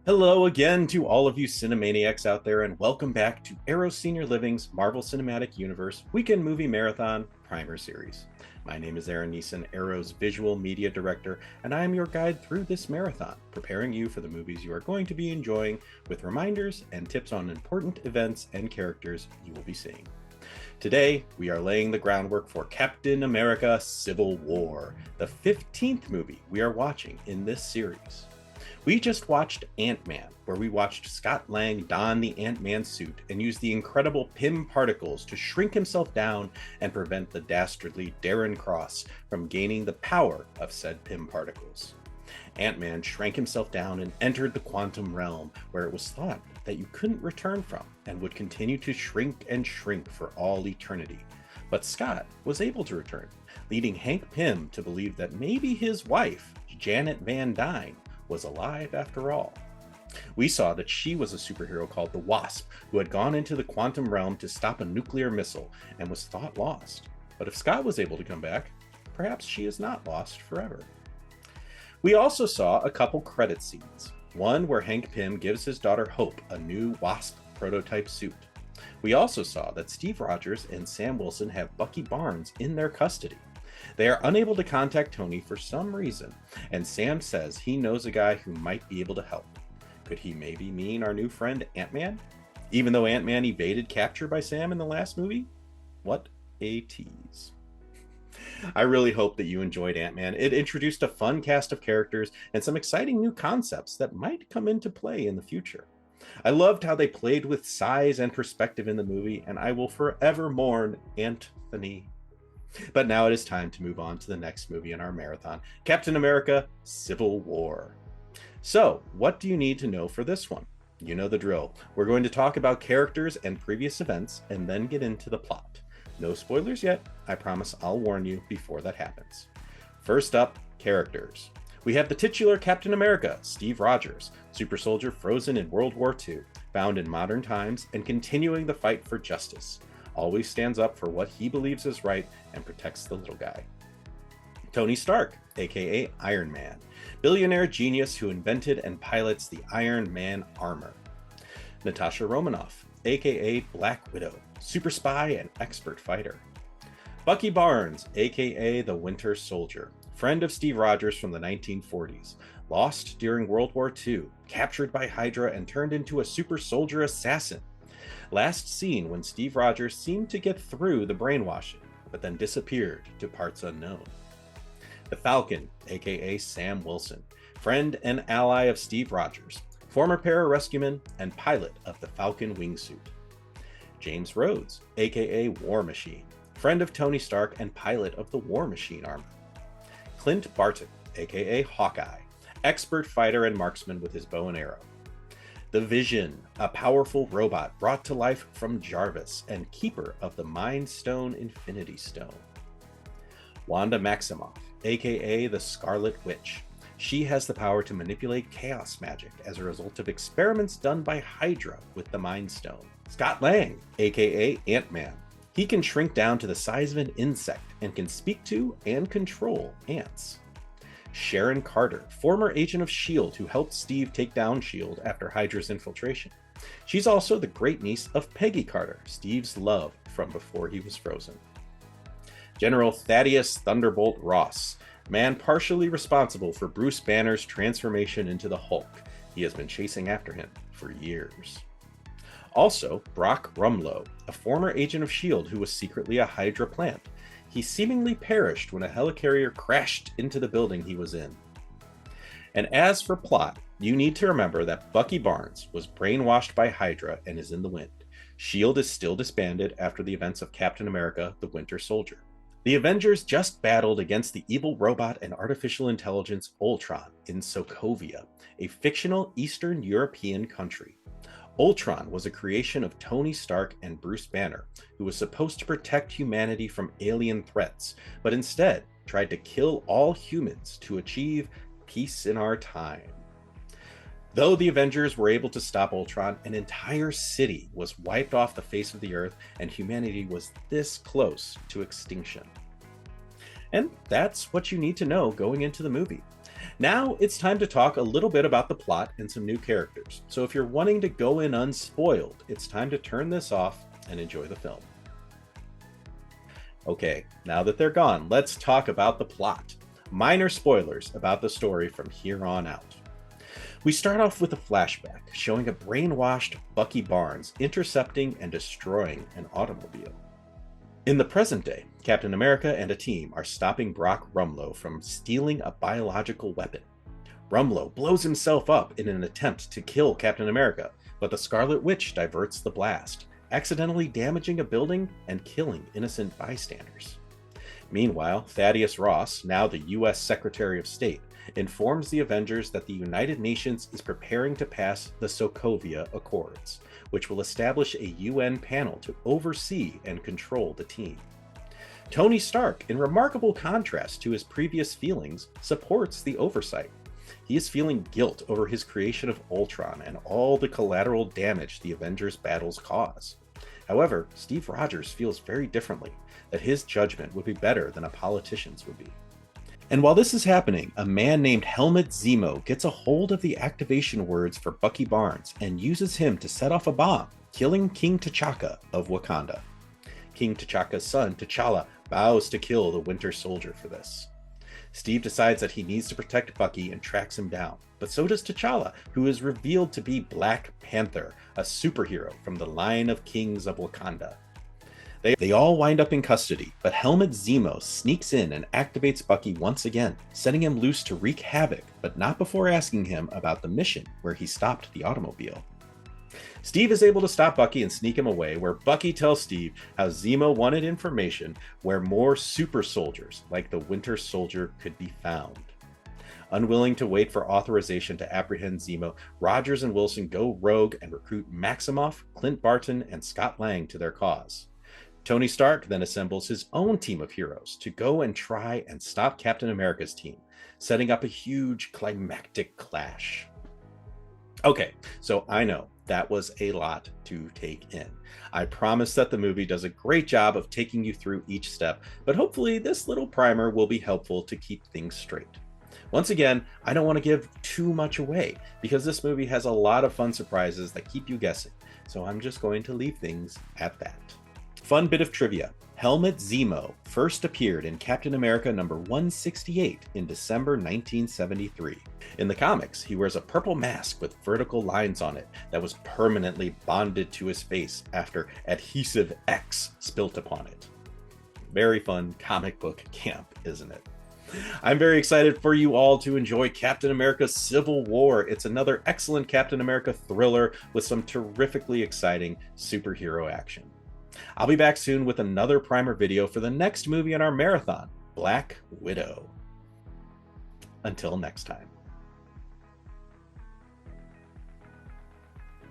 Hello again to all of you Cinemaniacs out there, and welcome back to Arrow Senior Living's Marvel Cinematic Universe Weekend Movie Marathon Primer Series. My name is Aaron Neeson, Arrow's Visual Media Director, and I am your guide through this marathon, preparing you for the movies you are going to be enjoying with reminders and tips on important events and characters you will be seeing. Today, we are laying the groundwork for Captain America Civil War, the 15th movie we are watching in this series. We just watched Ant-Man, where we watched Scott Lang don the Ant-Man suit and use the incredible Pym particles to shrink himself down and prevent the dastardly Darren Cross from gaining the power of said Pym particles. Ant-Man shrank himself down and entered the quantum realm, where it was thought that you couldn't return from and would continue to shrink and shrink for all eternity. But Scott was able to return, leading Hank Pym to believe that maybe his wife, Janet Van Dyne, was alive after all. We saw that she was a superhero called the Wasp, who had gone into the quantum realm to stop a nuclear missile and was thought lost. But if Scott was able to come back, perhaps she is not lost forever. We also saw a couple credit scenes. One where Hank Pym gives his daughter Hope a new Wasp prototype suit. We also saw that Steve Rogers and Sam Wilson have Bucky Barnes in their custody. They are unable to contact Tony for some reason, and Sam says he knows a guy who might be able to help. Could he maybe mean our new friend Ant-Man? Even though Ant-Man evaded capture by Sam in the last movie? What a tease. I really hope that you enjoyed Ant-Man. It introduced a fun cast of characters and some exciting new concepts that might come into play in the future. I loved how they played with size and perspective in the movie, and I will forever mourn Anthony. But now it is time to move on to the next movie in our marathon, Captain America Civil War. So, what do you need to know for this one? You know the drill. We're going to talk about characters and previous events and then get into the plot. No spoilers yet. I promise I'll warn you before that happens. First up, characters. We have the titular Captain America, Steve Rogers, super soldier frozen in World War II, found in modern times and continuing the fight for justice. Always stands up for what he believes is right and protects the little guy. Tony Stark, aka Iron Man, billionaire genius who invented and pilots the Iron Man armor. Natasha Romanoff, aka Black Widow, super spy and expert fighter. Bucky Barnes, aka the Winter Soldier, friend of Steve Rogers from the 1940s, lost during World War II, captured by Hydra and turned into a super soldier assassin. Last seen when Steve Rogers seemed to get through the brainwashing, but then disappeared to parts unknown. The Falcon, aka Sam Wilson, friend and ally of Steve Rogers, former pararescueman and pilot of the Falcon wingsuit. James Rhodes, aka War Machine, friend of Tony Stark and pilot of the War Machine armor. Clint Barton, aka Hawkeye, expert fighter and marksman with his bow and arrow. The Vision, a powerful robot brought to life from Jarvis and keeper of the Mind Stone Infinity Stone. Wanda Maximoff, aka the Scarlet Witch. She has the power to manipulate chaos magic as a result of experiments done by Hydra with the Mind Stone. Scott Lang, aka Ant-Man. He can shrink down to the size of an insect and can speak to and control ants. Sharon Carter, former agent of S.H.I.E.L.D. who helped Steve take down S.H.I.E.L.D. after Hydra's infiltration. She's also the great niece of Peggy Carter, Steve's love from before he was frozen. General Thaddeus Thunderbolt Ross, man partially responsible for Bruce Banner's transformation into the Hulk. He has been chasing after him for years. Also, Brock Rumlow, a former agent of S.H.I.E.L.D. who was secretly a Hydra plant. He seemingly perished when a helicarrier crashed into the building he was in. And as for plot, you need to remember that Bucky Barnes was brainwashed by Hydra and is in the wind. S.H.I.E.L.D. is still disbanded after the events of Captain America, the Winter Soldier. The Avengers just battled against the evil robot and artificial intelligence Ultron in Sokovia, a fictional Eastern European country. Ultron was a creation of Tony Stark and Bruce Banner, who was supposed to protect humanity from alien threats, but instead tried to kill all humans to achieve peace in our time. Though the Avengers were able to stop Ultron, an entire city was wiped off the face of the earth, and humanity was this close to extinction. And that's what you need to know going into the movie. Now it's time to talk a little bit about the plot and some new characters. So if you're wanting to go in unspoiled, it's time to turn this off and enjoy the film. Okay, now that they're gone, let's talk about the plot. Minor spoilers about the story from here on out. We start off with a flashback showing a brainwashed Bucky Barnes intercepting and destroying an automobile. In the present day, Captain America and a team are stopping Brock Rumlow from stealing a biological weapon. Rumlow blows himself up in an attempt to kill Captain America, but the Scarlet Witch diverts the blast, accidentally damaging a building and killing innocent bystanders. Meanwhile, Thaddeus Ross, now the US Secretary of State, informs the Avengers that the United Nations is preparing to pass the Sokovia Accords, which will establish a UN panel to oversee and control the team. Tony Stark, in remarkable contrast to his previous feelings, supports the oversight. He is feeling guilt over his creation of Ultron and all the collateral damage the Avengers' battles cause. However, Steve Rogers feels very differently, that his judgment would be better than a politician's would be. And while this is happening, a man named Helmut Zemo gets a hold of the activation words for Bucky Barnes and uses him to set off a bomb, killing King T'Chaka of Wakanda. King T'Chaka's son, T'Challa, vows to kill the Winter Soldier for this. Steve decides that he needs to protect Bucky and tracks him down, but so does T'Challa, who is revealed to be Black Panther, a superhero from the line of kings of Wakanda. They all wind up in custody, but Helmut Zemo sneaks in and activates Bucky once again, setting him loose to wreak havoc, but not before asking him about the mission where he stopped the automobile. Steve is able to stop Bucky and sneak him away, where Bucky tells Steve how Zemo wanted information where more super soldiers like the Winter Soldier could be found. Unwilling to wait for authorization to apprehend Zemo, Rogers and Wilson go rogue and recruit Maximoff, Clint Barton, and Scott Lang to their cause. Tony Stark then assembles his own team of heroes to go and try and stop Captain America's team, setting up a huge climactic clash. Okay, so I know that was a lot to take in. I promise that the movie does a great job of taking you through each step, but hopefully this little primer will be helpful to keep things straight. Once again, I don't want to give too much away because this movie has a lot of fun surprises that keep you guessing, so I'm just going to leave things at that. Fun bit of trivia. Helmut Zemo first appeared in Captain America number 168 in December 1973. In the comics, he wears a purple mask with vertical lines on it that was permanently bonded to his face after adhesive X spilt upon it. Very fun comic book camp, isn't it? I'm very excited for you all to enjoy Captain America Civil War. It's another excellent Captain America thriller with some terrifically exciting superhero action. I'll be back soon with another primer video for the next movie in our marathon, Black Widow. Until next time.